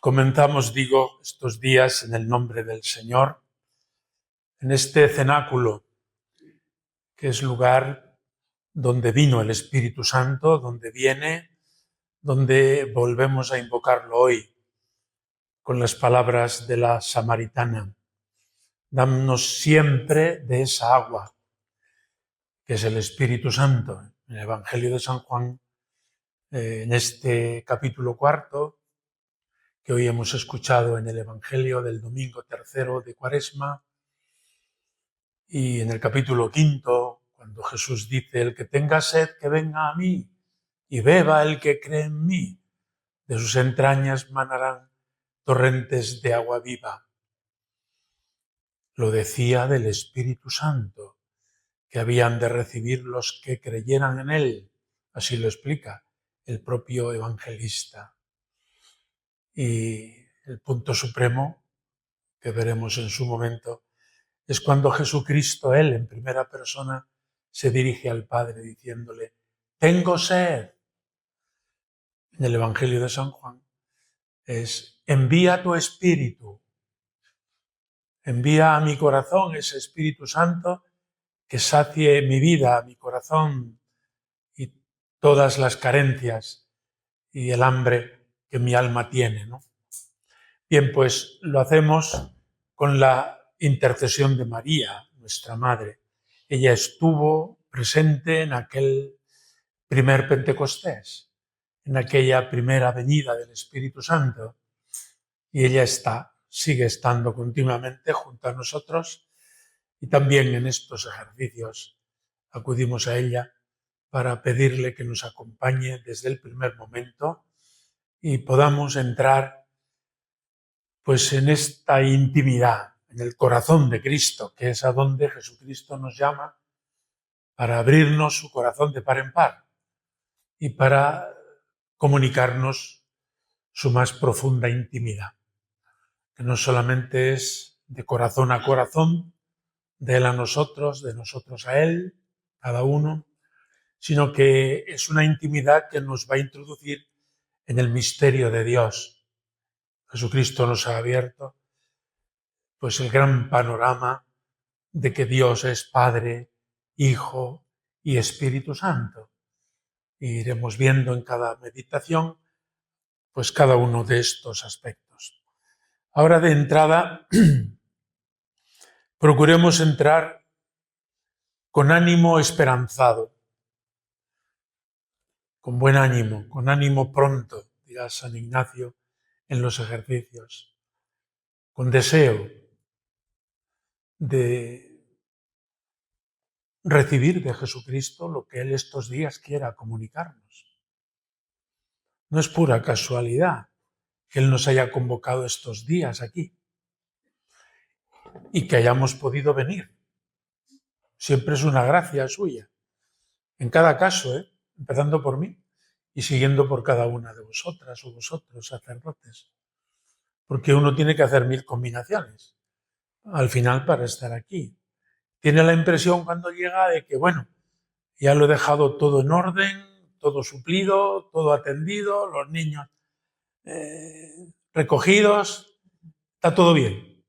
Comenzamos, estos días en el nombre del Señor, en este cenáculo, que es lugar donde vino el Espíritu Santo, donde viene, donde volvemos a invocarlo hoy, con las palabras de la samaritana. Danos siempre de esa agua, que es el Espíritu Santo. En el Evangelio de San Juan, en este capítulo 4, que hoy hemos escuchado en el Evangelio del domingo 3 de Cuaresma, y en el capítulo 5, cuando Jesús dice: el que tenga sed, que venga a mí, y beba el que cree en mí, de sus entrañas manarán torrentes de agua viva. Lo decía del Espíritu Santo, que habían de recibir los que creyeran en él. Así lo explica el propio evangelista. Y el punto supremo, que veremos en su momento, es cuando Jesucristo, él en primera persona, se dirige al Padre diciéndole: tengo sed. En el Evangelio de San Juan es: envía tu Espíritu, envía a mi corazón ese Espíritu Santo que sacie mi vida, mi corazón y todas las carencias y el hambre que mi alma tiene, ¿no? Bien, pues lo hacemos con la intercesión de María, nuestra Madre. Ella estuvo presente en aquel primer Pentecostés, en aquella primera venida del Espíritu Santo, y ella sigue estando continuamente junto a nosotros, y también en estos ejercicios acudimos a ella para pedirle que nos acompañe desde el primer momento y podamos entrar pues en esta intimidad, en el corazón de Cristo, que es a donde Jesucristo nos llama para abrirnos su corazón de par en par y para comunicarnos su más profunda intimidad, que no solamente es de corazón a corazón, de él a nosotros, de nosotros a él, cada uno, sino que es una intimidad que nos va a introducir en el misterio de Dios. Jesucristo nos ha abierto pues el gran panorama de que Dios es Padre, Hijo y Espíritu Santo. Y iremos viendo en cada meditación pues cada uno de estos aspectos. Ahora, de entrada, procuremos entrar con ánimo esperanzado, con buen ánimo, con ánimo pronto, dirá San Ignacio en los ejercicios, con deseo de recibir de Jesucristo lo que Él estos días quiera comunicarnos. No es pura casualidad que Él nos haya convocado estos días aquí y que hayamos podido venir. Siempre es una gracia suya. En cada caso, empezando por mí y siguiendo por cada una de vosotras o vosotros, sacerdotes. Porque uno tiene que hacer 1000 combinaciones al final para estar aquí. Tiene la impresión cuando llega de que, bueno, ya lo he dejado todo en orden, todo suplido, todo atendido, los niños recogidos, está todo bien.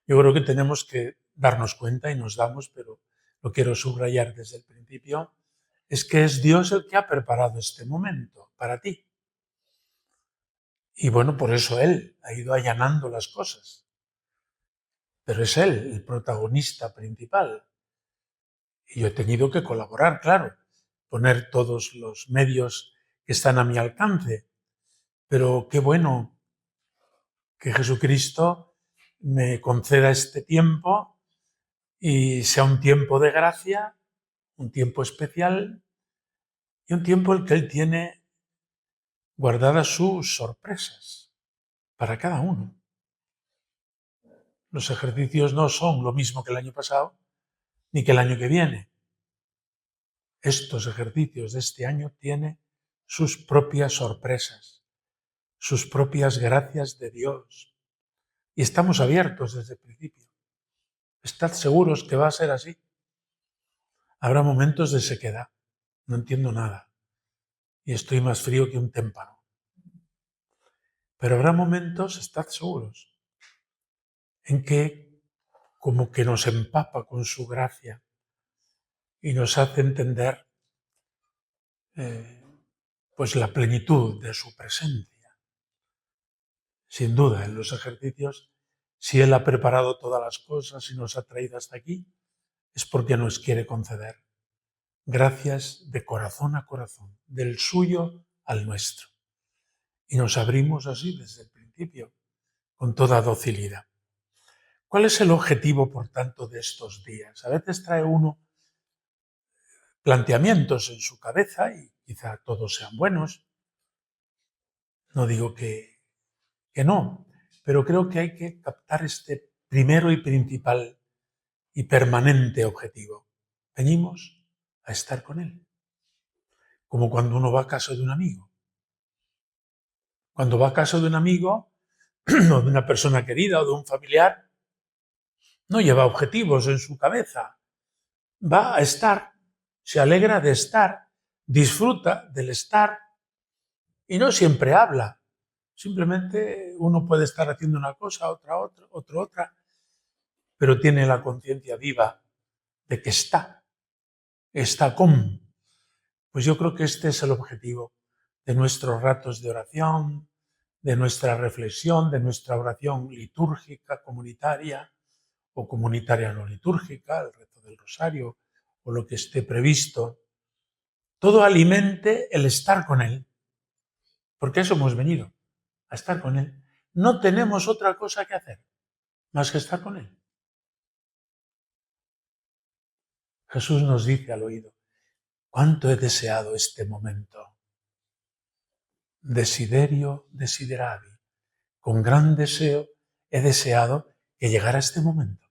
Yo creo que tenemos que darnos cuenta, y nos damos, pero lo quiero subrayar desde el principio, es que es Dios el que ha preparado este momento para ti. Y bueno, por eso Él ha ido allanando las cosas. Pero es Él el protagonista principal. Y yo he tenido que colaborar, claro, poner todos los medios que están a mi alcance. Pero qué bueno que Jesucristo me conceda este tiempo y sea un tiempo de gracia, un tiempo especial y un tiempo en el que Él tiene guardadas sus sorpresas para cada uno. Los ejercicios no son lo mismo que el año pasado ni que el año que viene. Estos ejercicios de este año tienen sus propias sorpresas, sus propias gracias de Dios. Y estamos abiertos desde el principio. Estad seguros que va a ser así. Habrá momentos de sequedad. No entiendo nada. Y estoy más frío que un témpano. Pero habrá momentos, estad seguros, en que como que nos empapa con su gracia y nos hace entender pues la plenitud de su presencia. Sin duda, en los ejercicios, si Él ha preparado todas las cosas y nos ha traído hasta aquí, es porque nos quiere conceder gracias de corazón a corazón, del suyo al nuestro. Y nos abrimos así desde el principio, con toda docilidad. ¿Cuál es el objetivo, por tanto, de estos días? A veces trae uno planteamientos en su cabeza y quizá todos sean buenos. No digo que no, pero creo que hay que captar este primero y principal y permanente objetivo. Venimos a estar con Él, como cuando uno va a casa de un amigo. Cuando va a casa de un amigo o de una persona querida o de un familiar, no lleva objetivos en su cabeza. Va a estar, se alegra de estar, disfruta del estar y no siempre habla. Simplemente uno puede estar haciendo una cosa, otra, pero tiene la conciencia viva de que está con. Pues yo creo que este es el objetivo de nuestros ratos de oración, de nuestra reflexión, de nuestra oración litúrgica, comunitaria o comunitaria no litúrgica, el rezo del rosario o lo que esté previsto. Todo alimente el estar con Él, porque eso hemos venido, a estar con Él. No tenemos otra cosa que hacer más que estar con Él. Jesús nos dice al oído, ¿cuánto he deseado este momento? Desiderio desideravi. Con gran deseo he deseado que llegara este momento.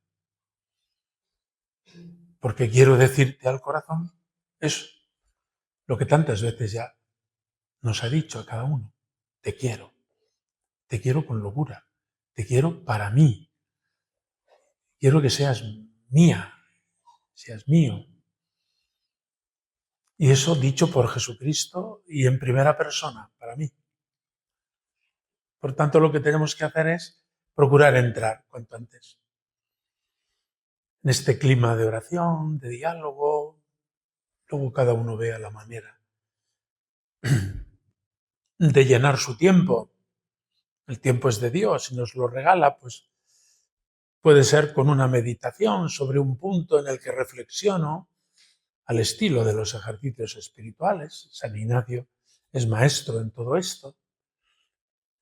Porque quiero decirte al corazón eso, lo que tantas veces ya nos ha dicho a cada uno. Te quiero con locura, te quiero para mí. Quiero que seas mía, seas mío. Y eso dicho por Jesucristo y en primera persona, para mí. Por tanto, lo que tenemos que hacer es procurar entrar cuanto antes en este clima de oración, de diálogo. Luego cada uno vea la manera de llenar su tiempo. El tiempo es de Dios y nos lo regala, pues puede ser con una meditación sobre un punto en el que reflexiono al estilo de los ejercicios espirituales. San Ignacio es maestro en todo esto.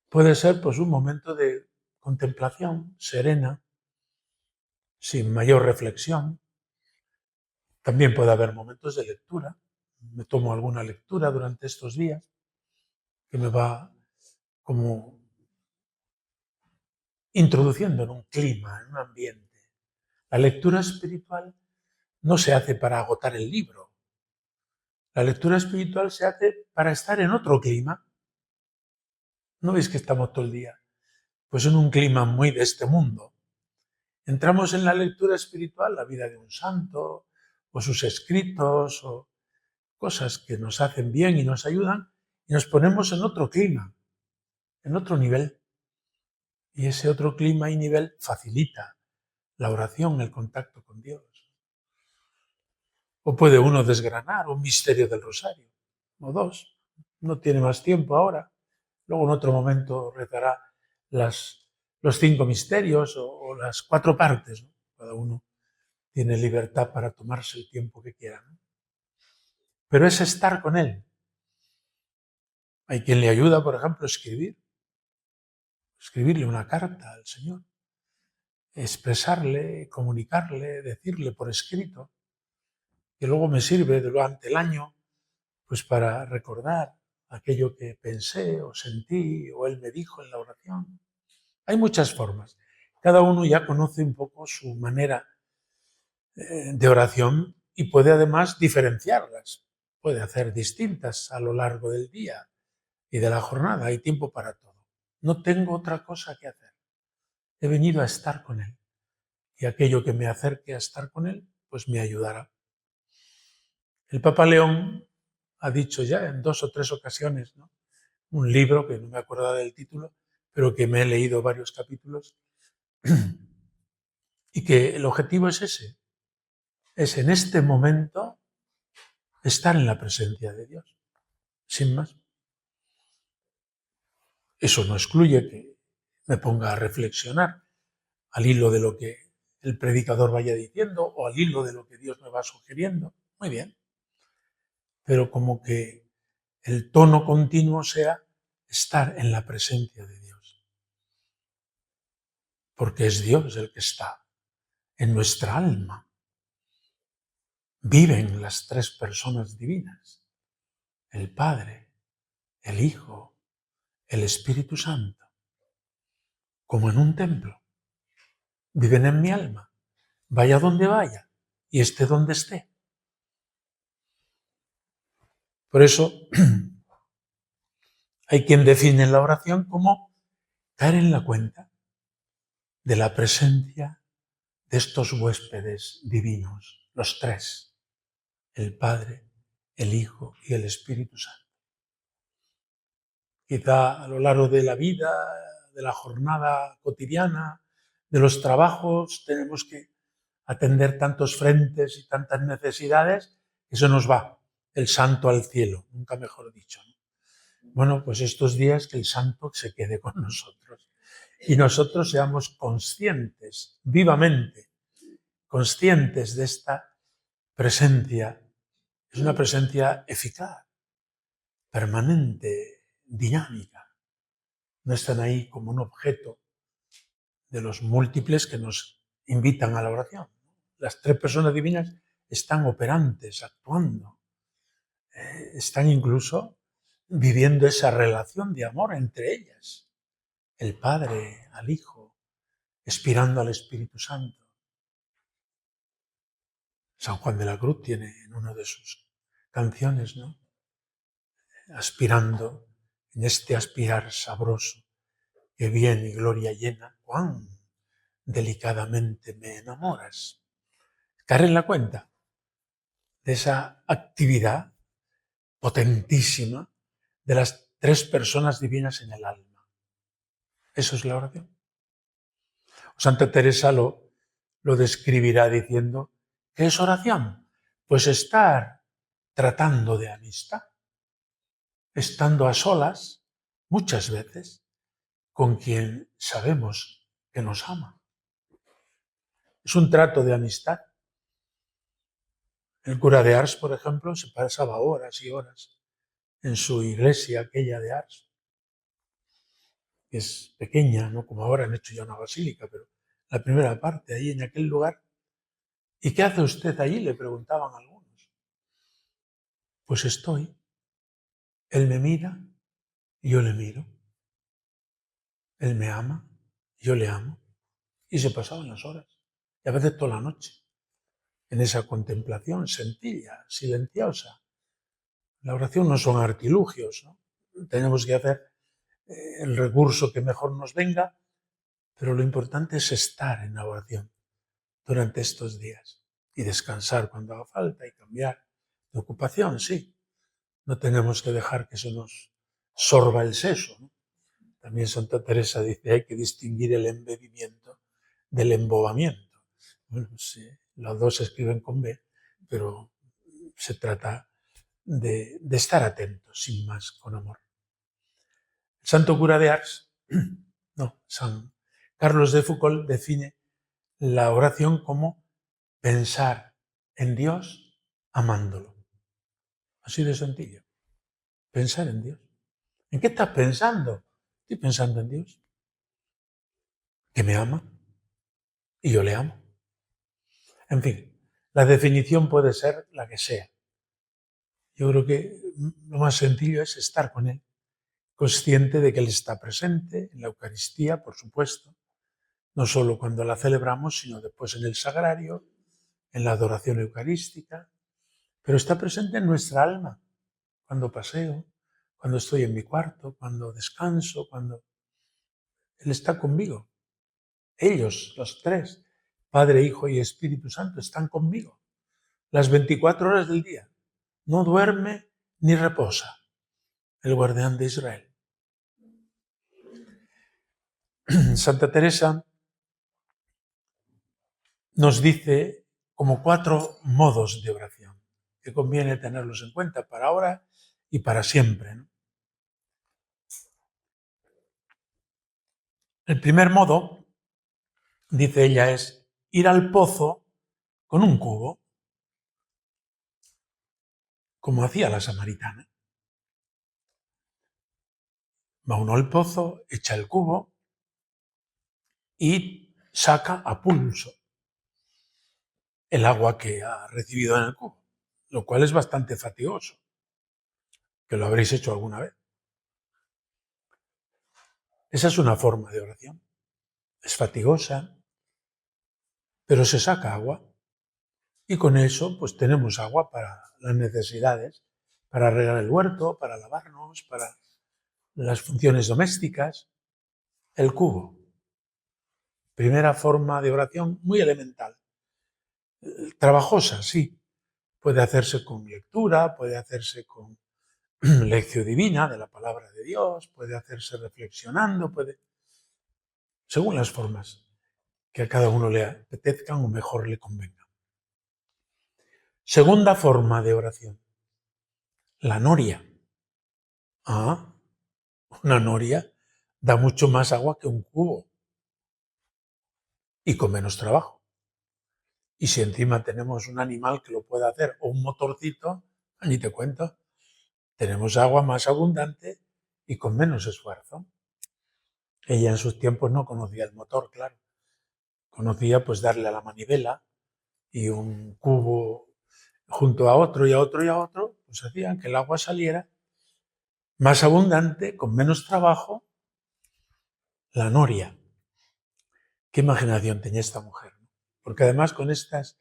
Puede ser pues un momento de contemplación serena, sin mayor reflexión. También puede haber momentos de lectura. Me tomo alguna lectura durante estos días que me va como introduciendo en un clima, en un ambiente. La lectura espiritual no se hace para agotar el libro. La lectura espiritual se hace para estar en otro clima. ¿No veis que estamos todo el día? Pues en un clima muy de este mundo. Entramos en la lectura espiritual, la vida de un santo, o sus escritos, o cosas que nos hacen bien y nos ayudan, y nos ponemos en otro clima, en otro nivel. Y ese otro clima y nivel facilita la oración, el contacto con Dios. O puede uno desgranar un misterio del rosario, o dos. No tiene más tiempo ahora. Luego en otro momento rezará los 5 misterios o las 4 partes, ¿no? Cada uno tiene libertad para tomarse el tiempo que quiera, ¿no? Pero es estar con Él. Hay quien le ayuda, por ejemplo, a escribirle una carta al Señor, expresarle, comunicarle, decirle por escrito, que luego me sirve durante el año pues para recordar aquello que pensé o sentí o Él me dijo en la oración. Hay muchas formas. Cada uno ya conoce un poco su manera de oración y puede además diferenciarlas. Puede hacer distintas a lo largo del día y de la jornada. Hay tiempo para todo. No tengo otra cosa que hacer. He venido a estar con Él. Y aquello que me acerque a estar con Él, pues me ayudará. El Papa León ha dicho ya en 2 o 3 ocasiones, ¿no? Un libro que no me acuerdo del título, pero que me he leído varios capítulos y que el objetivo es ese, es en este momento estar en la presencia de Dios, sin más. Eso no excluye que me ponga a reflexionar al hilo de lo que el predicador vaya diciendo o al hilo de lo que Dios me va sugiriendo. Muy bien. Pero como que el tono continuo sea estar en la presencia de Dios. Porque es Dios el que está en nuestra alma. Viven las tres personas divinas, el Padre, el Hijo, el Espíritu Santo, como en un templo. Viven en mi alma, vaya donde vaya y esté donde esté. Por eso hay quien define la oración como caer en la cuenta de la presencia de estos huéspedes divinos, los tres, el Padre, el Hijo y el Espíritu Santo. Quizá a lo largo de la vida, de la jornada cotidiana, de los trabajos, tenemos que atender tantos frentes y tantas necesidades que se nos va el santo al cielo, nunca mejor dicho. Bueno, pues estos días que el santo se quede con nosotros y nosotros seamos conscientes, vivamente, conscientes de esta presencia. Es una presencia eficaz, permanente, dinámica. No están ahí como un objeto de los múltiples que nos invitan a la oración. Las tres personas divinas están operantes, actuando, están incluso viviendo esa relación de amor entre ellas. El Padre al Hijo, expirando al Espíritu Santo. San Juan de la Cruz tiene en una de sus canciones, ¿no? Aspirando, en este aspirar sabroso, que bien y gloria llena, cuán delicadamente me enamoras. Caer en la cuenta de esa actividad potentísima de las tres personas divinas en el alma. Eso es la oración. Santa Teresa lo describirá diciendo, ¿qué es oración? Pues estar tratando de amistad, estando a solas, muchas veces, con quien sabemos que nos ama. Es un trato de amistad. El cura de Ars, por ejemplo, se pasaba horas y horas en su iglesia, aquella de Ars. Es pequeña, no como ahora han hecho ya una basílica, pero la primera parte, ahí en aquel lugar. ¿Y qué hace usted allí?, le preguntaban algunos. Pues estoy. Él me mira y yo le miro. Él me ama y yo le amo. Y se pasaban las horas, y a veces toda la noche, en esa contemplación sencilla, silenciosa. La oración no son artilugios, ¿no? Tenemos que hacer el recurso que mejor nos venga, pero lo importante es estar en la oración durante estos días y descansar cuando haga falta y cambiar de ocupación, sí. No tenemos que dejar que se nos sorba el seso, ¿no? También Santa Teresa dice, hay que distinguir el embebimiento del embobamiento. Bueno, sí, los dos se escriben con B, pero se trata de estar atentos, sin más, con amor. El santo cura de Ars, no, San Carlos de Foucauld define la oración como pensar en Dios amándolo. Así de sencillo. Pensar en Dios. ¿En qué estás pensando? Estoy pensando en Dios, que me ama y yo le amo. En fin, la definición puede ser la que sea. Yo creo que lo más sencillo es estar con Él, consciente de que Él está presente en la Eucaristía, por supuesto, no solo cuando la celebramos, sino después en el sagrario, en la adoración eucarística, pero está presente en nuestra alma, cuando paseo, cuando estoy en mi cuarto, cuando descanso, cuando Él está conmigo. Ellos, los tres, Padre, Hijo y Espíritu Santo, están conmigo las 24 horas del día. No duerme ni reposa el guardián de Israel. Santa Teresa nos dice como 4 modos de oración que conviene tenerlos en cuenta para ahora y para siempre, ¿no? El primer modo, dice ella, es ir al pozo con un cubo, como hacía la samaritana. Va uno al pozo, echa el cubo y saca a pulso el agua que ha recibido en el cubo, lo cual es bastante fatigoso, que lo habréis hecho alguna vez. Esa es una forma de oración. Es fatigosa, pero se saca agua y con eso pues tenemos agua para las necesidades, para regar el huerto, para lavarnos, para las funciones domésticas. El cubo, primera forma de oración muy elemental. Trabajosa, sí. Puede hacerse con lectura, puede hacerse con lección divina de la palabra de Dios, puede hacerse reflexionando, según las formas que a cada uno le apetezcan o mejor le convengan. Segunda forma de oración, la noria. Una noria da mucho más agua que un cubo y con menos trabajo. Y si encima tenemos un animal que lo pueda hacer o un motorcito, ni te cuento, tenemos agua más abundante y con menos esfuerzo. Ella en sus tiempos no conocía el motor, claro. Conocía pues darle a la manivela y un cubo junto a otro y a otro y a otro, pues hacían que el agua saliera más abundante, con menos trabajo. La noria. Qué imaginación tenía esta mujer, ¿no? Porque además con estas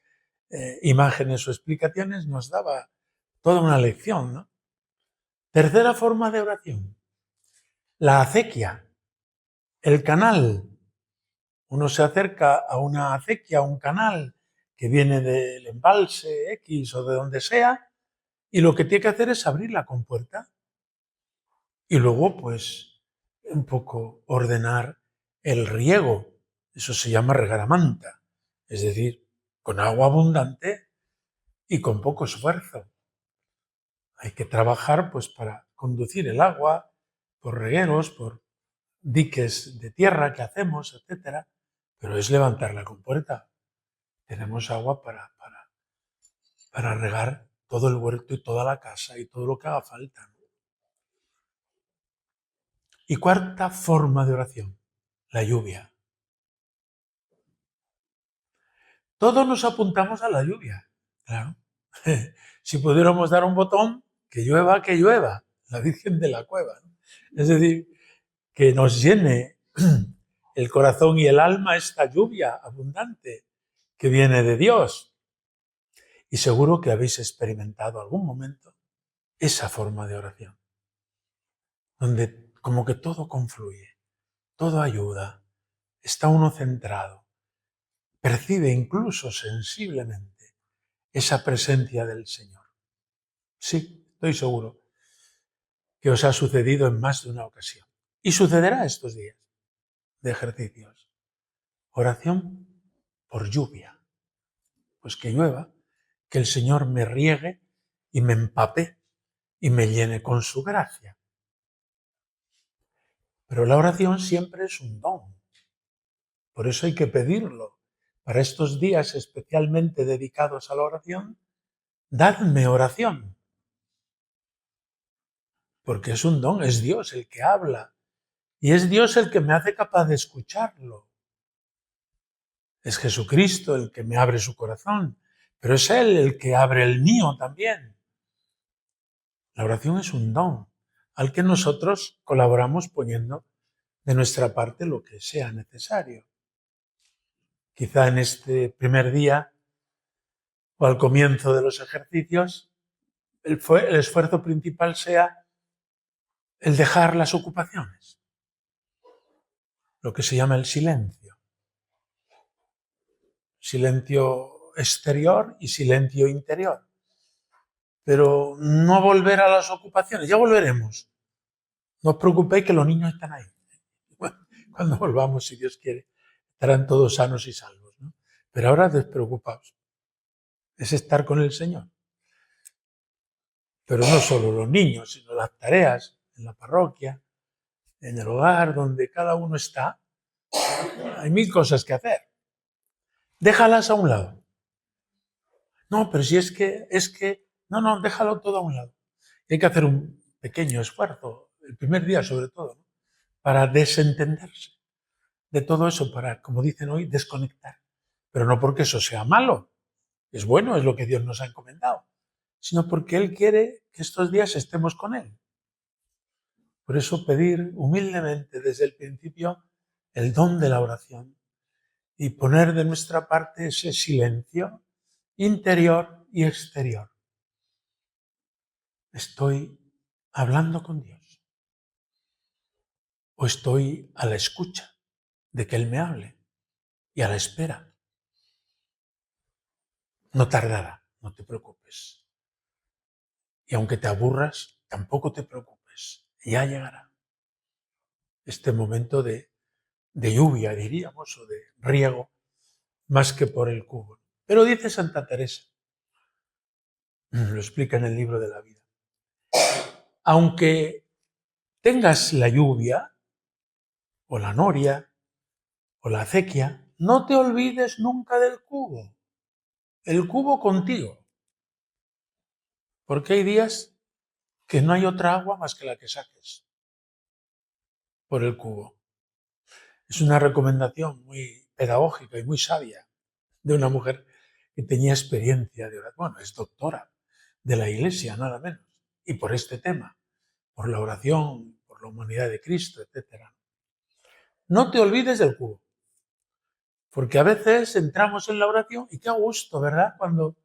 imágenes o explicaciones nos daba toda una lección, ¿no? Tercera forma de oración, la acequia, el canal. Uno se acerca a una acequia, a un canal que viene del embalse X o de donde sea, y lo que tiene que hacer es abrir la compuerta y luego, pues, un poco ordenar el riego. Eso se llama regar a manta, es decir, con agua abundante y con poco esfuerzo. Hay que trabajar, pues, para conducir el agua por regueros, por diques de tierra que hacemos, etcétera, pero es levantar la compuerta. Tenemos agua para regar todo el huerto y toda la casa y todo lo que haga falta. Y cuarta forma de oración, la lluvia. Todos nos apuntamos a la lluvia, claro. Si pudiéramos dar un botón, que llueva, la Virgen de la Cueva, ¿no? Es decir, que nos llene el corazón y el alma esta lluvia abundante que viene de Dios. Y seguro que habéis experimentado algún momento esa forma de oración, donde como que todo confluye, todo ayuda, está uno centrado, percibe incluso sensiblemente esa presencia del Señor. Sí, estoy seguro que os ha sucedido en más de una ocasión. Y sucederá estos días de ejercicios. Oración por lluvia. Pues que llueva, que el Señor me riegue y me empape y me llene con su gracia. Pero la oración siempre es un don. Por eso hay que pedirlo. Para estos días especialmente dedicados a la oración, dadme oración. Porque es un don, es Dios el que habla. Y es Dios el que me hace capaz de escucharlo. Es Jesucristo el que me abre su corazón, pero es Él el que abre el mío también. La oración es un don al que nosotros colaboramos poniendo de nuestra parte lo que sea necesario. Quizá en este primer día o al comienzo de los ejercicios, el esfuerzo principal sea el dejar las ocupaciones, lo que se llama el silencio. Silencio exterior y silencio interior. Pero no volver a las ocupaciones, ya volveremos. No os preocupéis que los niños están ahí. Bueno, Cuando volvamos, si Dios quiere, estarán todos sanos y salvos, ¿no? Pero ahora despreocupaos. Es estar con el Señor. Pero no solo los niños, sino las tareas en la parroquia, en el hogar, donde cada uno está. Hay mil cosas que hacer. Déjalas a un lado. No, pero si no, déjalo todo a un lado. Hay que hacer un pequeño esfuerzo, el primer día sobre todo, ¿no? Para desentenderse de todo eso, para, como dicen hoy, desconectar. Pero no porque eso sea malo, es bueno, es lo que Dios nos ha encomendado, sino porque Él quiere que estos días estemos con Él. Por eso pedir humildemente desde el principio el don de la oración y poner de nuestra parte ese silencio interior y exterior. ¿Estoy hablando con Dios? ¿O estoy a la escucha de que Él me hable y a la espera? No tardará, no te preocupes. Y aunque te aburras, tampoco te preocupes, ya llegará este momento de lluvia, diríamos, o de riego, más que por el cubo. Pero dice Santa Teresa, lo explica en el libro de la vida, aunque tengas la lluvia, o la noria, o la acequia, no te olvides nunca del cubo, el cubo contigo, porque hay días que no hay otra agua más que la que saques por el cubo. Es una recomendación muy pedagógica y muy sabia de una mujer que tenía experiencia de oración. Bueno, es doctora de la Iglesia, nada menos. Y por este tema, por la oración, por la humanidad de Cristo, etc. No te olvides del cubo. Porque a veces entramos en la oración y qué a gusto, ¿verdad? Cuando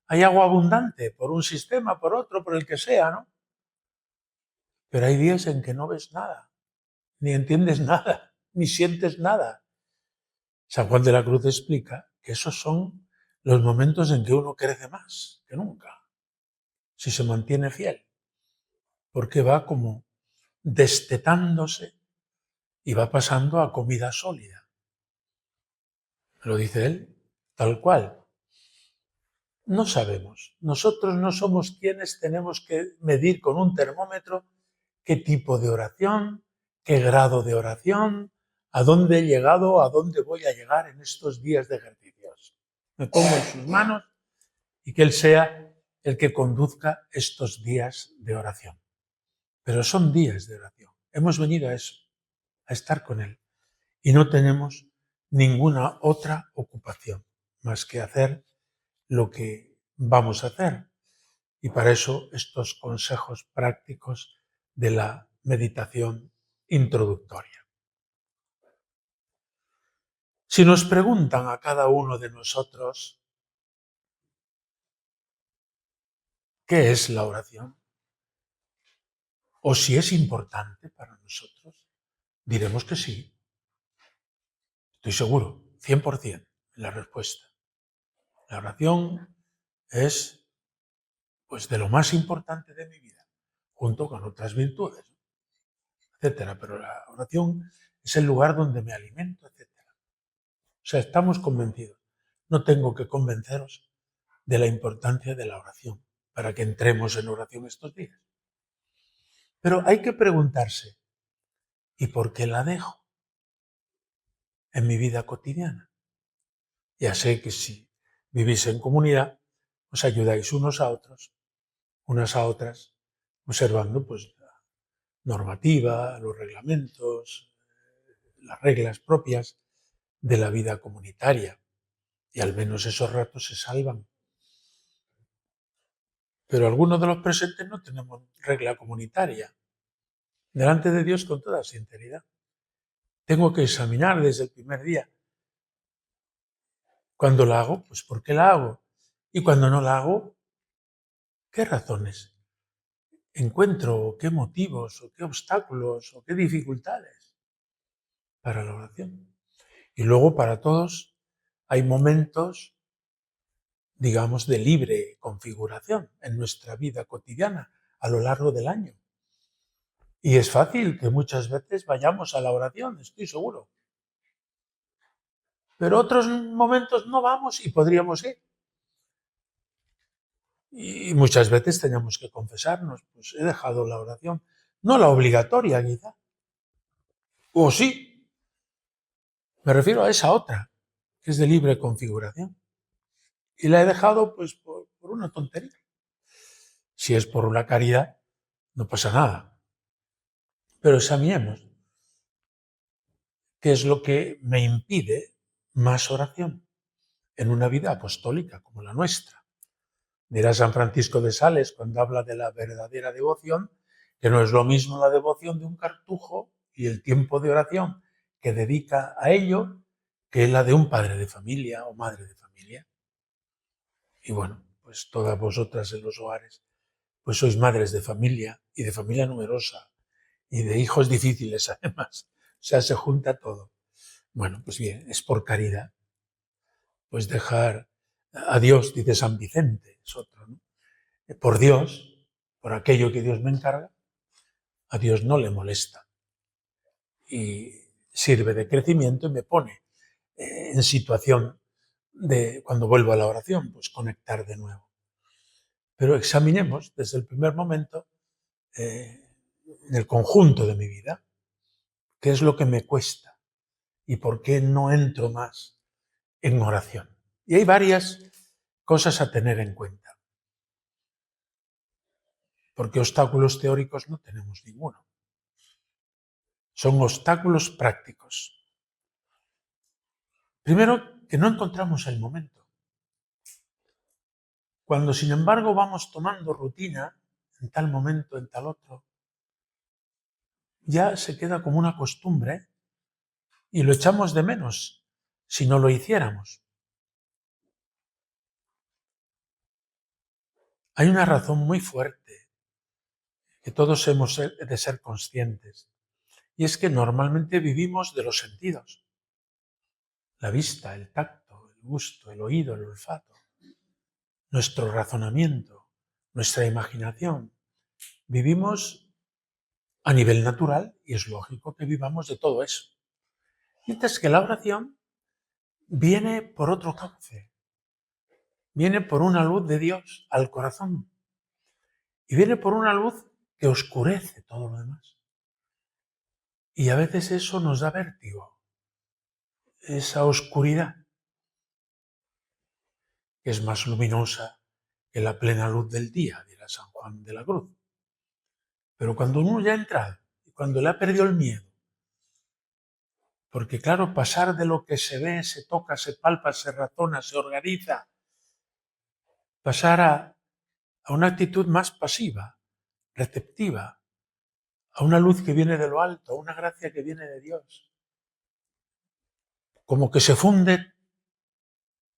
hay agua abundante, por un sistema, por otro, por el que sea, ¿no? Pero hay días en que no ves nada, ni entiendes nada, ni sientes nada. San Juan de la Cruz explica que esos son los momentos en que uno crece más que nunca, si se mantiene fiel, porque va como destetándose y va pasando a comida sólida. Lo dice él, tal cual. No sabemos. Nosotros no somos quienes tenemos que medir con un termómetro qué tipo de oración, qué grado de oración, a dónde he llegado, a dónde voy a llegar en estos días de ejercicios. Me pongo en sus manos y que Él sea el que conduzca estos días de oración. Pero son días de oración. Hemos venido a eso, a estar con Él. Y no tenemos ninguna otra ocupación más que hacer lo que vamos a hacer. Y para eso estos consejos prácticos de la meditación introductoria. Si nos preguntan a cada uno de nosotros, ¿qué es la oración? O si es importante para nosotros, diremos que sí. Estoy seguro, 100% en la respuesta. La oración es pues de lo más importante de mi vida, junto con otras virtudes, etcétera. Pero la oración es el lugar donde me alimento, etcétera. O sea, estamos convencidos. No tengo que convenceros de la importancia de la oración para que entremos en oración estos días. Pero hay que preguntarse, ¿y por qué la dejo en mi vida cotidiana? Ya sé que si vivís en comunidad, os ayudáis unos a otros, unas a otras, observando pues la normativa, los reglamentos, las reglas propias de la vida comunitaria. Y al menos esos ratos se salvan. Pero algunos de los presentes no tenemos regla comunitaria. Delante de Dios con toda sinceridad. Tengo que examinar desde el primer día. Cuando la hago, pues ¿por qué la hago? Y cuando no la hago, ¿qué razones encuentro? ¿O qué motivos? ¿O qué obstáculos? ¿O qué dificultades para la oración? Y luego para todos hay momentos, digamos, de libre configuración en nuestra vida cotidiana a lo largo del año. Y es fácil que muchas veces vayamos a la oración, estoy seguro. Pero otros momentos no vamos y podríamos ir. Y muchas veces tenemos que confesarnos, pues he dejado la oración, no la obligatoria quizá. O sí, me refiero a esa otra, que es de libre configuración. Y la he dejado pues por una tontería. Si es por una caridad, no pasa nada. Pero examinemos qué es lo que me impide más oración en una vida apostólica como la nuestra. Dirá San Francisco de Sales cuando habla de la verdadera devoción, que no es lo mismo la devoción de un cartujo y el tiempo de oración que dedica a ello que la de un padre de familia o madre de familia. Y bueno, pues todas vosotras en los hogares, pues sois madres de familia y de familia numerosa y de hijos difíciles además. O sea, se junta todo. Bueno, pues bien, es por caridad. Pues dejar a Dios, dice San Vicente, es otro, ¿no? Por Dios, por aquello que Dios me encarga, a Dios no le molesta. Y sirve de crecimiento y me pone en situación de, cuando vuelvo a la oración, pues conectar de nuevo. Pero examinemos desde el primer momento, en el conjunto de mi vida, qué es lo que me cuesta y por qué no entro más en oración. Y hay varias cosas a tener en cuenta, porque obstáculos teóricos no tenemos ninguno. Son obstáculos prácticos. Primero, que no encontramos el momento. Cuando, sin embargo, vamos tomando rutina en tal momento, en tal otro, ya se queda como una costumbre y lo echamos de menos si no lo hiciéramos. Hay una razón muy fuerte que todos hemos de ser conscientes, y es que normalmente vivimos de los sentidos. La vista, el tacto, el gusto, el oído, el olfato, nuestro razonamiento, nuestra imaginación. Vivimos a nivel natural y es lógico que vivamos de todo eso. Mientras que la oración viene por otro cauce, viene por una luz de Dios al corazón y viene por una luz que oscurece todo lo demás. Y a veces eso nos da vértigo, esa oscuridad que es más luminosa que la plena luz del día, dirá San Juan de la Cruz. Pero cuando uno ya ha entrado y cuando le ha perdido el miedo, porque claro, pasar de lo que se ve, se toca, se palpa, se razona, se organiza, pasar a una actitud más pasiva, receptiva, a una luz que viene de lo alto, a una gracia que viene de Dios. Como que se funde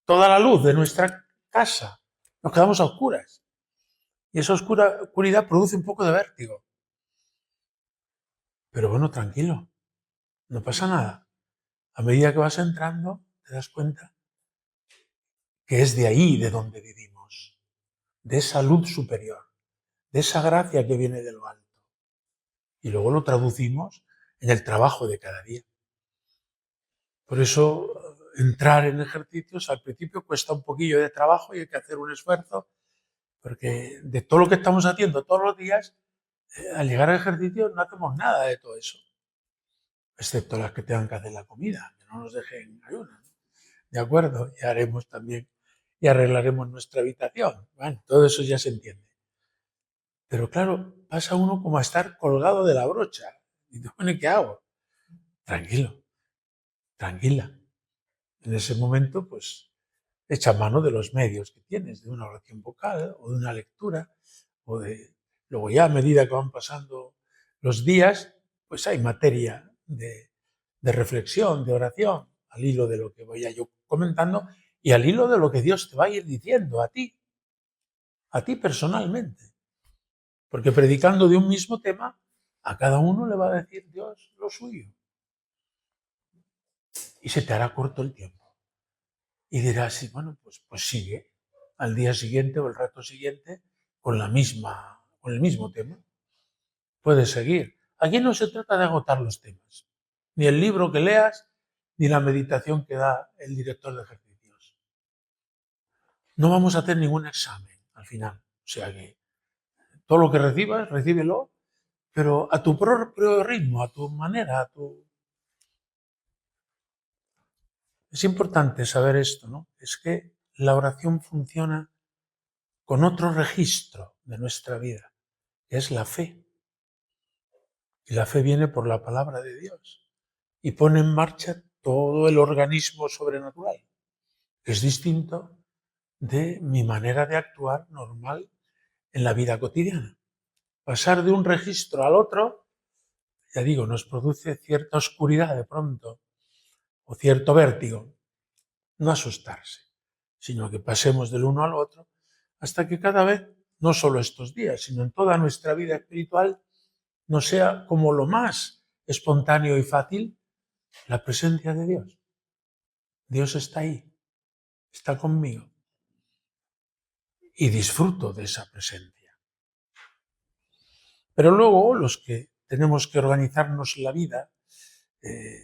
toda la luz de nuestra casa, nos quedamos a oscuras. Y esa oscuridad produce un poco de vértigo. Pero bueno, tranquilo, no pasa nada. A medida que vas entrando, te das cuenta que es de ahí de donde vivimos, de esa luz superior, de esa gracia que viene de lo alto. Y luego lo traducimos en el trabajo de cada día. Por eso entrar en ejercicios al principio cuesta un poquillo de trabajo y hay que hacer un esfuerzo, porque de todo lo que estamos haciendo todos los días, al llegar al ejercicio no hacemos nada de todo eso, excepto las que tengan que hacer la comida, que no nos dejen ayunas. ¿De acuerdo? Y haremos también, y arreglaremos nuestra habitación. Bueno, todo eso ya se entiende. Pero claro, pasa uno como a estar colgado de la brocha. Y te pone, ¿qué hago? Tranquilo, tranquila. En ese momento, pues, echa mano de los medios que tienes, de una oración vocal o de una lectura, o de... Luego ya a medida que van pasando los días, pues hay materia de reflexión, de oración, al hilo de lo que voy a yo comentando y al hilo de lo que Dios te va a ir diciendo a ti personalmente. Porque predicando de un mismo tema, a cada uno le va a decir Dios lo suyo. Y se te hará corto el tiempo. Y dirás, sí, bueno, pues sigue al día siguiente o el rato siguiente con el mismo tema. Puedes seguir aquí no se trata de agotar los temas, ni el libro que leas, ni la meditación que da el director de ejercicios. No vamos a hacer ningún examen al final. O sea que todo lo que recibas, recíbelo, pero a tu propio ritmo, a tu manera, Es importante saber esto, ¿no? Es que la oración funciona con otro registro de nuestra vida, que es la fe. Y la fe viene por la palabra de Dios y pone en marcha todo el organismo sobrenatural, que es distinto de mi manera de actuar normal en la vida cotidiana. Pasar de un registro al otro, ya digo, nos produce cierta oscuridad de pronto o cierto vértigo. No asustarse, sino que pasemos del uno al otro hasta que cada vez, no solo estos días, sino en toda nuestra vida espiritual, nos sea como lo más espontáneo y fácil la presencia de Dios. Dios está ahí, está conmigo y disfruto de esa presencia. Pero luego los que tenemos que organizarnos la vida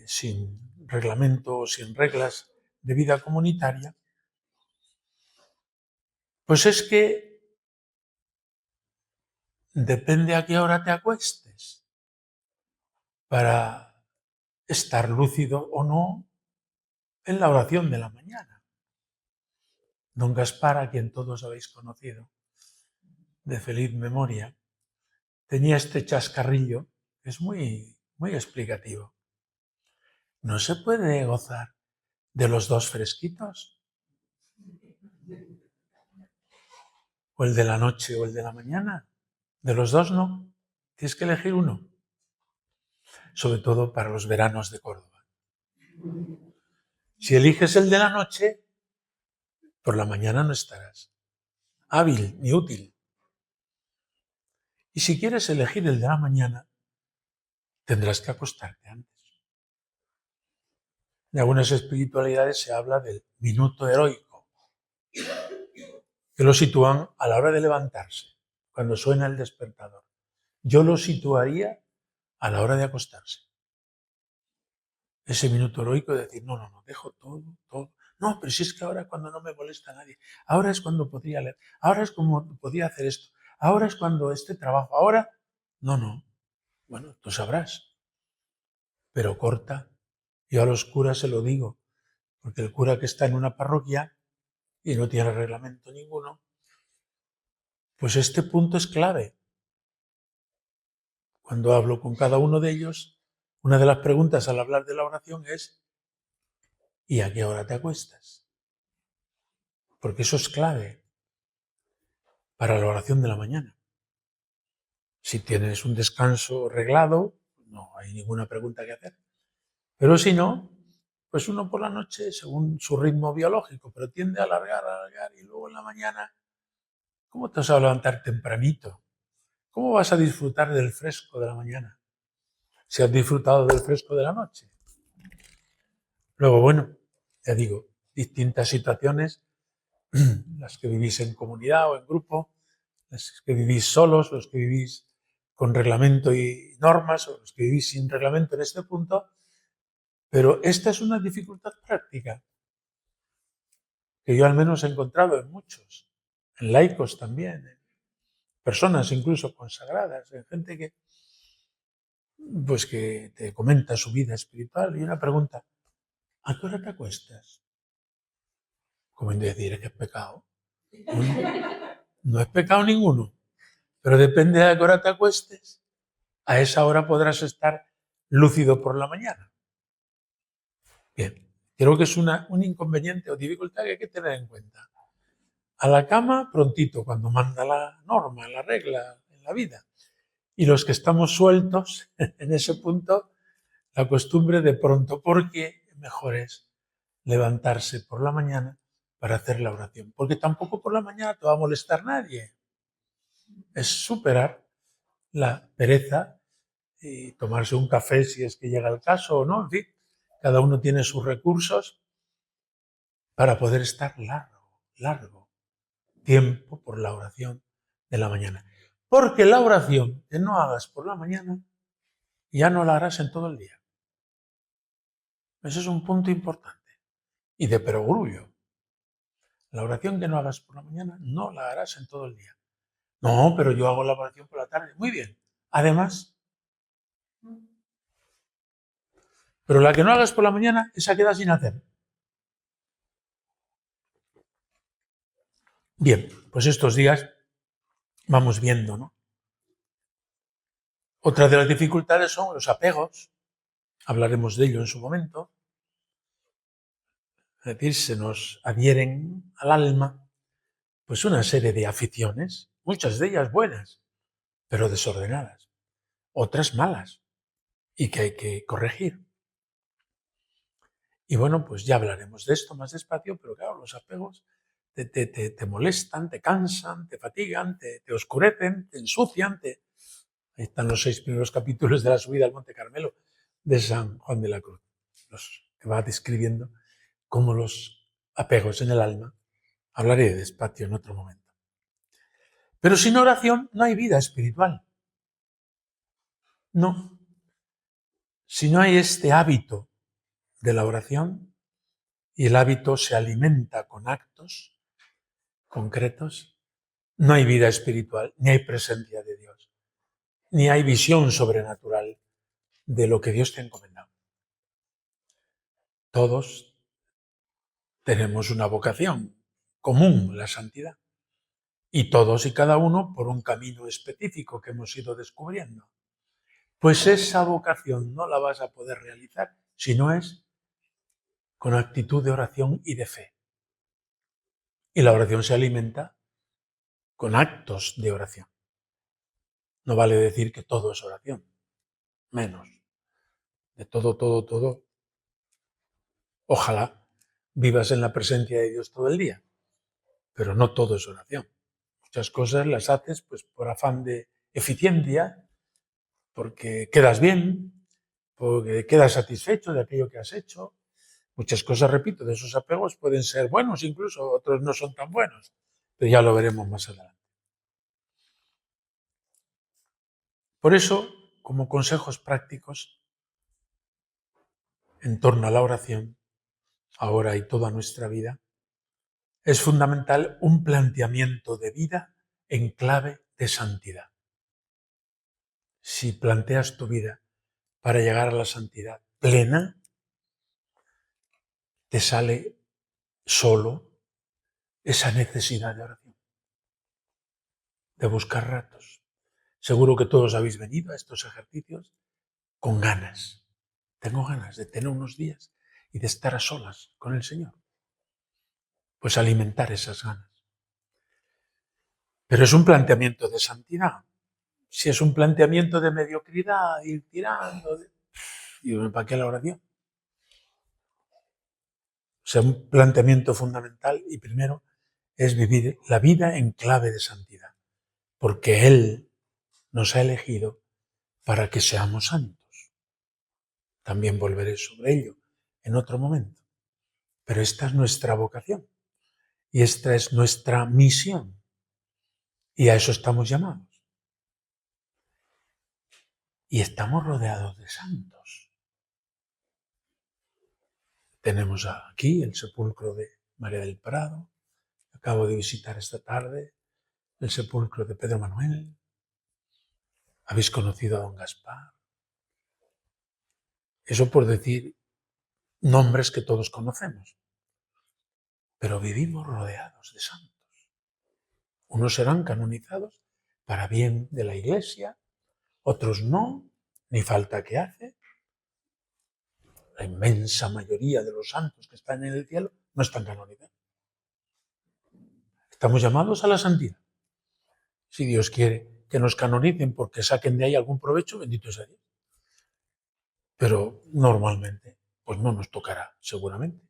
sin reglamento o sin reglas de vida comunitaria, pues es que depende a qué hora te acuestes para estar lúcido o no en la oración de la mañana. Don Gaspar, a quien todos habéis conocido, de feliz memoria, tenía este chascarrillo que es muy explicativo. ¿No se puede gozar de los dos fresquitos? ¿O el de la noche o el de la mañana? De los dos no. Tienes que elegir uno. Sobre todo para los veranos de Córdoba. Si eliges el de la noche, por la mañana no estarás hábil ni útil. Y si quieres elegir el de la mañana, tendrás que acostarte antes. En algunas espiritualidades se habla del minuto heroico, que lo sitúan a la hora de levantarse, cuando suena el despertador. Yo lo situaría a la hora de acostarse. Ese minuto heroico de decir, no, dejo todo. No, pero si es que ahora es cuando no me molesta nadie. Ahora es cuando podría leer. Ahora es como podría hacer esto. Ahora es cuando este trabajo. Ahora, no. Bueno, tú sabrás. Pero corta. Yo a los curas se lo digo, porque el cura que está en una parroquia y no tiene reglamento ninguno, pues este punto es clave. Cuando hablo con cada uno de ellos, una de las preguntas al hablar de la oración es ¿y a qué hora te acuestas? Porque eso es clave para la oración de la mañana. Si tienes un descanso reglado, no hay ninguna pregunta que hacer. Pero si no, pues uno por la noche, según su ritmo biológico, pero tiende a alargar, y luego en la mañana, ¿cómo te vas a levantar tempranito? ¿Cómo vas a disfrutar del fresco de la mañana? Si has disfrutado del fresco de la noche. Luego, bueno, ya digo, distintas situaciones, las que vivís en comunidad o en grupo, las que vivís solos, los que vivís con reglamento y normas, o los que vivís sin reglamento en este punto, pero esta es una dificultad práctica que yo al menos he encontrado en muchos, en laicos también, en personas incluso consagradas, en gente que, pues que te comenta su vida espiritual y una pregunta, ¿a qué hora te acuestas? Como en decir, es que es pecado. No es pecado ninguno, pero depende de a qué hora te acuestes, a esa hora podrás estar lúcido por la mañana. Bien, creo que es un inconveniente o dificultad que hay que tener en cuenta. A la cama prontito, cuando manda la norma, la regla en la vida. Y los que estamos sueltos en ese punto, la costumbre de pronto, porque mejor es levantarse por la mañana para hacer la oración. Porque tampoco por la mañana te va a molestar nadie. Es superar la pereza y tomarse un café si es que llega el caso o no. En fin, cada uno tiene sus recursos para poder estar largo tiempo por la oración de la mañana. Porque la oración que no hagas por la mañana y ya no la harás en todo el día. Ese es un punto importante. Y de perogrullo. La oración que no hagas por la mañana no la harás en todo el día. No, pero yo hago la oración por la tarde. Muy bien. Además, pero la que no hagas por la mañana, esa queda sin hacer. Bien, pues estos días vamos viendo, ¿no? Otra de las dificultades son los apegos. Hablaremos de ello en su momento. Es decir, se nos adhieren al alma pues una serie de aficiones, muchas de ellas buenas, pero desordenadas, otras malas y que hay que corregir. Y bueno, pues ya hablaremos de esto más despacio, pero claro, los apegos te molestan, te cansan, te fatigan, te oscurecen, te ensucian. Ahí están los 6 primeros capítulos de la subida al Monte Carmelo de San Juan de la Cruz, los que va describiendo cómo los apegos en el alma. Hablaré despacio en otro momento. Pero sin oración no hay vida espiritual. No. Si no hay este hábito de la oración y el hábito se alimenta con actos concretos, no hay vida espiritual, ni hay presencia de Dios, ni hay visión sobrenatural de lo que Dios te ha encomendado. Todos tenemos una vocación común, la santidad, y todos y cada uno por un camino específico que hemos ido descubriendo. Pues esa vocación no la vas a poder realizar si no es con actitud de oración y de fe. Y la oración se alimenta con actos de oración. No vale decir que todo es oración, menos. De todo. Ojalá vivas en la presencia de Dios todo el día, pero no todo es oración. Muchas cosas las haces pues por afán de eficiencia, porque quedas bien, porque quedas satisfecho de aquello que has hecho. Muchas cosas, repito, de esos apegos pueden ser buenos, incluso otros no son tan buenos, pero ya lo veremos más adelante. Por eso, como consejos prácticos en torno a la oración, ahora y toda nuestra vida, es fundamental un planteamiento de vida en clave de santidad. Si planteas tu vida para llegar a la santidad plena, te sale solo esa necesidad de oración, de buscar ratos. Seguro que todos habéis venido a estos ejercicios con ganas. Tengo ganas de tener unos días y de estar a solas con el Señor. Pues alimentar esas ganas. Pero es un planteamiento de santidad. Si es un planteamiento de mediocridad, ir tirando, ¿para qué la oración? O sea, un planteamiento fundamental y primero es vivir la vida en clave de santidad, porque Él nos ha elegido para que seamos santos. También volveré sobre ello en otro momento. Pero esta es nuestra vocación y esta es nuestra misión y a eso estamos llamados. Y estamos rodeados de santos. Tenemos aquí el sepulcro de María del Prado. Acabo de visitar esta tarde el sepulcro de Pedro Manuel. Habéis conocido a don Gaspar. Eso por decir nombres que todos conocemos. Pero vivimos rodeados de santos. Unos serán canonizados para bien de la Iglesia, otros no, ni falta que hace. La inmensa mayoría de los santos que están en el cielo no están canonizados. Estamos llamados a la santidad. Si Dios quiere que nos canonicen porque saquen de ahí algún provecho, bendito sea Dios. Pero normalmente, pues no nos tocará, seguramente,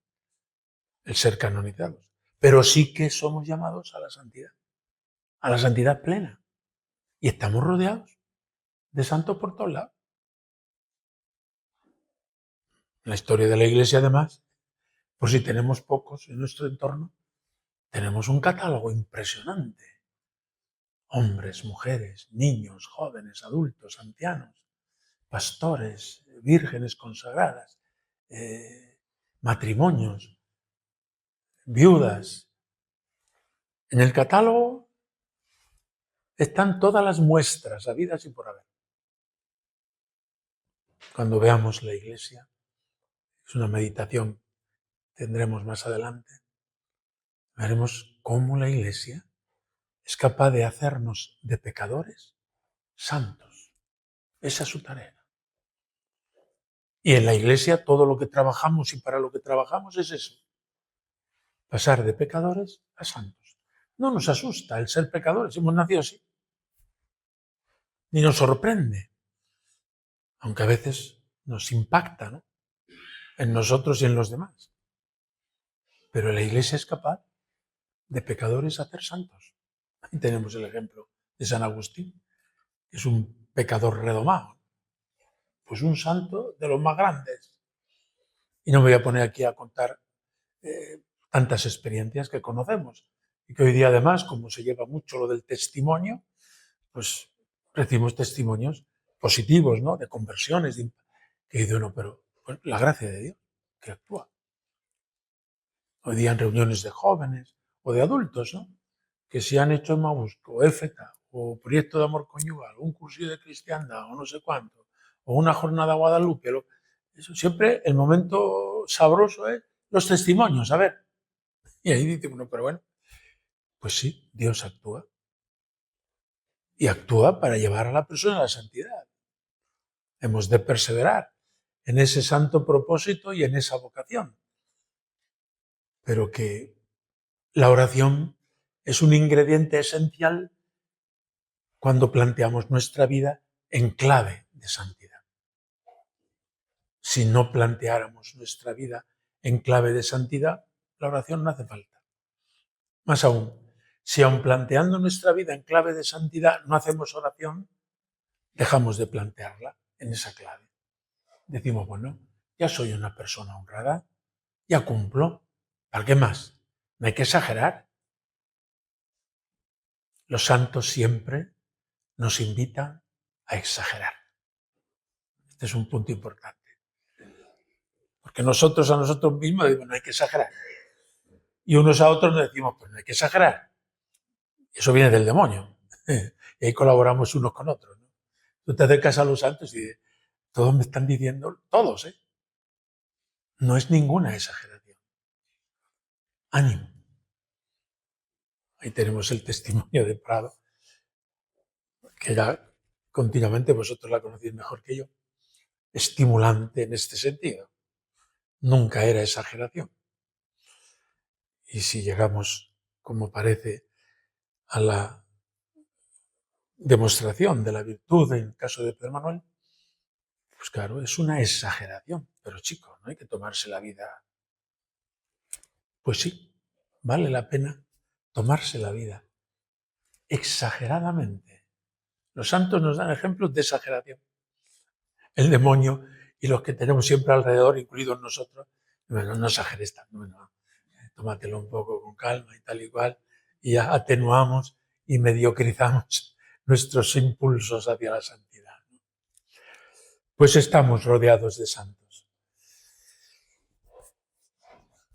el ser canonizados. Pero sí que somos llamados a la santidad plena. Y estamos rodeados de santos por todos lados. En la historia de la Iglesia, además, por si tenemos pocos en nuestro entorno, tenemos un catálogo impresionante. Hombres, mujeres, niños, jóvenes, adultos, ancianos, pastores, vírgenes consagradas, matrimonios, viudas. En el catálogo están todas las muestras habidas y por haber. Cuando veamos la Iglesia, es una meditación que tendremos más adelante, veremos cómo la Iglesia es capaz de hacernos de pecadores santos. Esa es su tarea. Y en la Iglesia todo lo que trabajamos y para lo que trabajamos es eso. Pasar de pecadores a santos. No nos asusta el ser pecadores, hemos nacido así. Ni nos sorprende. Aunque a veces nos impacta, ¿no?, en nosotros y en los demás. Pero la Iglesia es capaz de pecadores a hacer santos. Ahí tenemos el ejemplo de San Agustín, que es un pecador redomado. Pues un santo de los más grandes. Y no me voy a poner aquí a contar tantas experiencias que conocemos y que hoy día además, como se lleva mucho lo del testimonio, pues recibimos testimonios positivos, ¿no?, de conversiones, que dice uno, pero pues, la gracia de Dios que actúa. Hoy día en reuniones de jóvenes o de adultos, ¿no?, que si han hecho Emmaús o EFETA o Proyecto de Amor Conyugal, un cursillo de cristiandad o no sé cuánto, o una jornada Guadalupe, eso siempre el momento sabroso es los testimonios, a ver. Y ahí dice uno, pero bueno, pues sí, Dios actúa. Y actúa para llevar a la persona a la santidad. Hemos de perseverar en ese santo propósito y en esa vocación. Pero que la oración es un ingrediente esencial cuando planteamos nuestra vida en clave de santidad. Si no planteáramos nuestra vida en clave de santidad, la oración no hace falta. Más aún, si aun planteando nuestra vida en clave de santidad no hacemos oración, dejamos de plantearla en esa clave. Decimos, bueno, ya soy una persona honrada, ya cumplo, ¿para qué más? No hay que exagerar. Los santos siempre nos invitan a exagerar. Este es un punto importante. Porque nosotros a nosotros mismos decimos, no hay que exagerar. Y unos a otros nos decimos, pues no hay que exagerar. Eso viene del demonio. Y ahí colaboramos unos con otros, ¿no? Tú te acercas a los santos y dices, todos me están diciendo, todos, ¿eh? No es ninguna exageración. Ánimo. Ahí tenemos el testimonio de Prado, que ya continuamente vosotros la conocéis mejor que yo. Estimulante en este sentido. Nunca era exageración. Y si llegamos, como parece, a la demostración de la virtud en el caso de Pedro Manuel, pues claro, es una exageración. Pero chicos, no hay que tomarse la vida. Pues sí, vale la pena tomarse la vida exageradamente. Los santos nos dan ejemplos de exageración. El demonio y los que tenemos siempre alrededor, incluidos nosotros, no exageres tanto, tómatelo un poco con calma y tal y cual, y ya atenuamos y mediocrizamos nuestros impulsos hacia la santidad. Pues estamos rodeados de santos.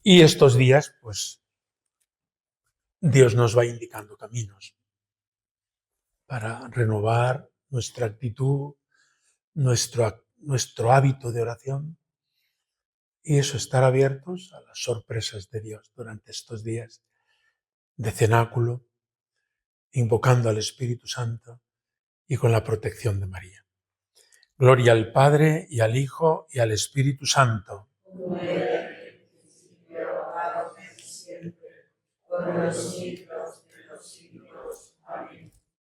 Y estos días, pues, Dios nos va indicando caminos para renovar nuestra actitud, nuestro hábito de oración, y eso, estar abiertos a las sorpresas de Dios durante estos días de cenáculo, invocando al Espíritu Santo y con la protección de María. Gloria al Padre y al Hijo y al Espíritu Santo. Por los siglos